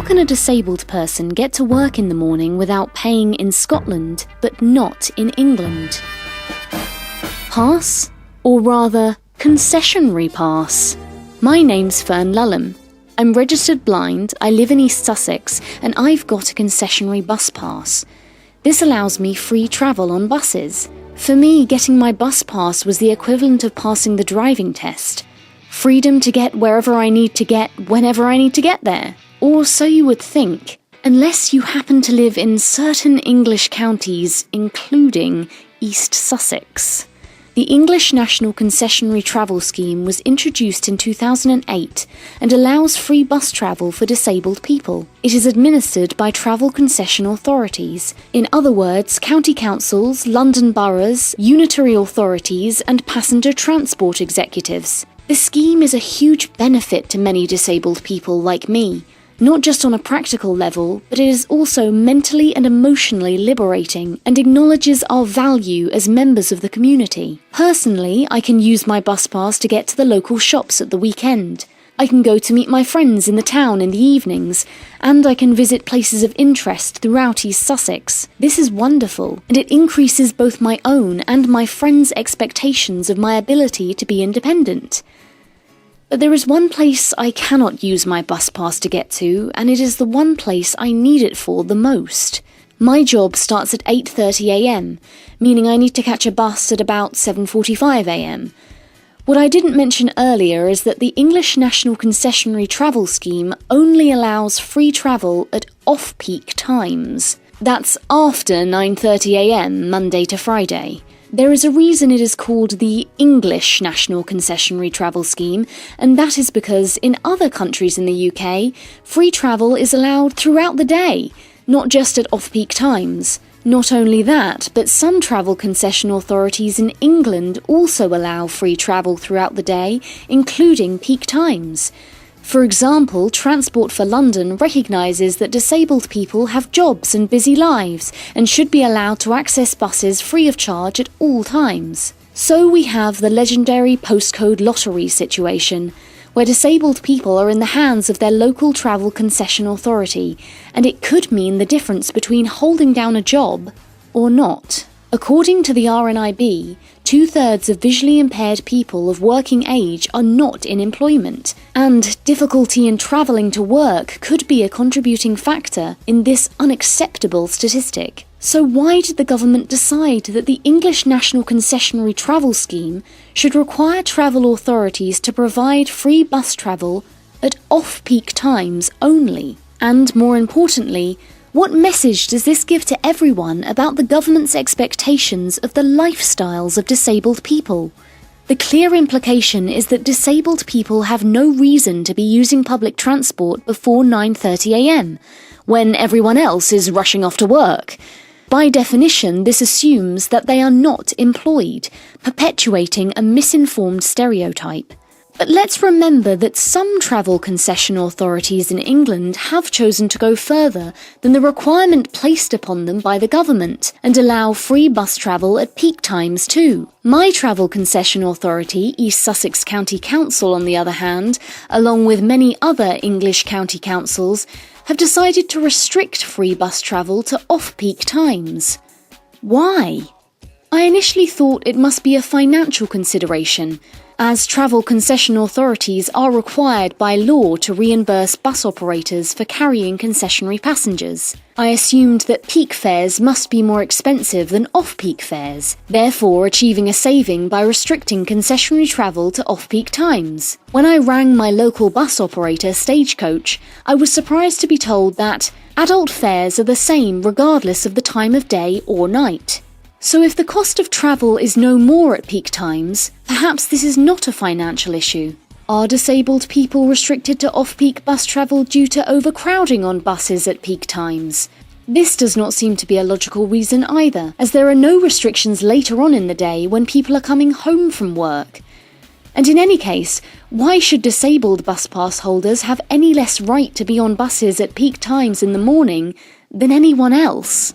can a disabled person get to work in the morning without paying in Scotland, but not in England? Pass? Or rather, concessionary pass. My name's Fern Lulham. I'm registered blind, I live in East Sussex, and I've got a concessionary bus pass. This allows me free travel on buses. For me, getting my bus pass was the equivalent of passing the driving test. Freedom to get wherever I need to get, whenever I need to get there. Or so you would think, unless you happen to live in certain English counties, including East Sussex. The English National Concessionary Travel Scheme was introduced in 2008 and allows free bus travel for disabled people. It is administered by travel concession authorities, in other words, county councils, London boroughs, unitary authorities and passenger transport executives. The scheme is a huge benefit to many disabled people like me. Not just on a practical level, but it is also mentally and emotionally liberating and acknowledges our value as members of the community. Personally, I can use my bus pass to get to the local shops at the weekend. I can go to meet my friends in the town in the evenings, and I can visit places of interest throughout East Sussex. This is wonderful, and it increases both my own and my friends' expectations of my ability to be independent. But there is one place I cannot use my bus pass to get to, and it is the one place I need it for the most. My job starts at 8:30 a.m, meaning I need to catch a bus at about 7:45 a.m. What I didn't mention earlier is that the English National Concessionary Travel Scheme only allows free travel at off-peak times. That's after 9:30 a.m, Monday to Friday. There is a reason it is called the English National Concessionary Travel Scheme, and that is because in other countries in the UK, free travel is allowed throughout the day, not just at off-peak times. Not only that, but some travel concession authorities in England also allow free travel throughout the day, including peak times. For example, Transport for London recognises that disabled people have jobs and busy lives and should be allowed to access buses free of charge at all times. So we have the legendary postcode lottery situation, where disabled people are in the hands of their local travel concession authority, and it could mean the difference between holding down a job or not. According to the RNIB, 2/3 of visually impaired people of working age are not in employment, and difficulty in travelling to work could be a contributing factor in this unacceptable statistic. So why did the government decide that the English National Concessionary Travel Scheme should require travel authorities to provide free bus travel at off-peak times only? And more importantly, what message does this give to everyone about the government's expectations of the lifestyles of disabled people? The clear implication is that disabled people have no reason to be using public transport before 9:30 a.m, when everyone else is rushing off to work. By definition, this assumes that they are not employed, perpetuating a misinformed stereotype. But let's remember that some travel concession authorities in England have chosen to go further than the requirement placed upon them by the government and allow free bus travel at peak times too. My travel concession authority, East Sussex County Council, on the other hand, along with many other English county councils, have decided to restrict free bus travel to off-peak times. Why? I initially thought it must be a financial consideration, as travel concession authorities are required by law to reimburse bus operators for carrying concessionary passengers. I assumed that peak fares must be more expensive than off-peak fares, therefore achieving a saving by restricting concessionary travel to off-peak times. When I rang my local bus operator, Stagecoach, I was surprised to be told that adult fares are the same regardless of the time of day or night. So if the cost of travel is no more at peak times, perhaps this is not a financial issue. Are disabled people restricted to off-peak bus travel due to overcrowding on buses at peak times? This does not seem to be a logical reason either, as there are no restrictions later on in the day when people are coming home from work. And in any case, why should disabled bus pass holders have any less right to be on buses at peak times in the morning than anyone else?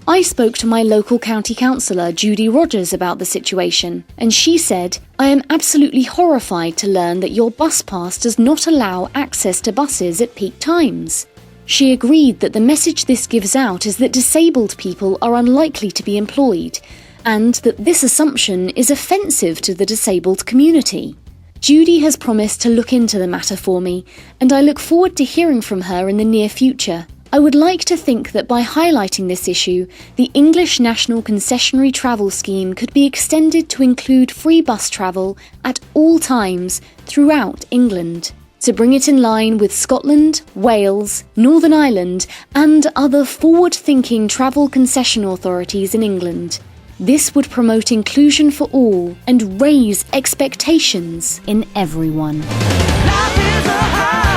I spoke to my local county councillor, Judy Rogers, about the situation, and she said, "I am absolutely horrified to learn that your bus pass does not allow access to buses at peak times." She agreed that the message this gives out is that disabled people are unlikely to be employed, and that this assumption is offensive to the disabled community. Judy has promised to look into the matter for me, and I look forward to hearing from her in the near future. I would like to think that by highlighting this issue, the English National Concessionary Travel Scheme could be extended to include free bus travel at all times throughout England, to bring it in line with Scotland, Wales, Northern Ireland, and other forward-thinking travel concession authorities in England. This would promote inclusion for all and raise expectations in everyone. Life is a high.